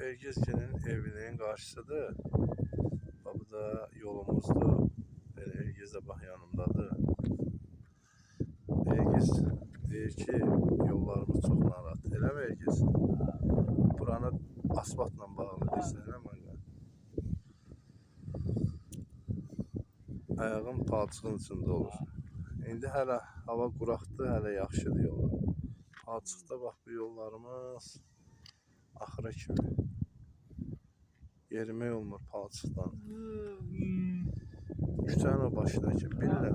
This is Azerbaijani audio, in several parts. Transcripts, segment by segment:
Ergizginin evinin karşısıdır. Bu da yolumuzdur. Böyle Ergiz de bak yanımdadır. Ergiz deyir ki yollarımız çok narahat. Elə mi Ergiz? Buranı asfaltla bağlı deyirsən, elə mi? Ayağım palçığın içində olur. İndi hələ hava quraqdır, hələ yaxşıdır yollar. Palçıqda bax bu yollarımız axıra kimi. Yerimək olmur palçıqdan. Küçənin o başındakı billə.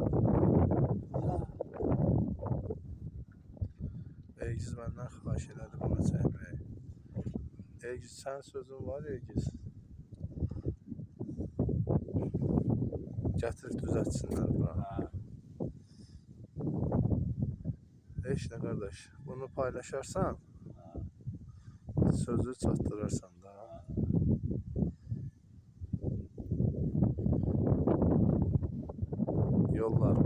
Ergiz məndən xahiş elədi buna çəkməyi. Ergiz, sənin sözün var Ergiz. Gətirib düzəltsinlər buranı. Heç nə qardaş, bunu paylaşarsan, sözü çatdırırsan da. Yollar.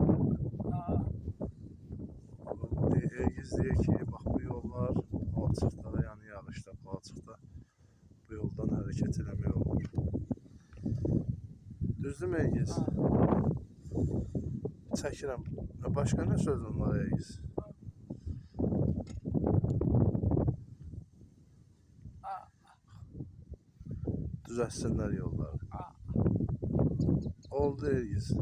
Ergiz deyir ki, bax bu yollar palçıqda, yəni yağışda, palçıqda bu yoldan hərəkət eləmək olur. Düzdür mü Ergiz? Çəkirəm. Başqa nə sözün var Ergiz? Düzəltsinlər yolları. Oldu Ergiz.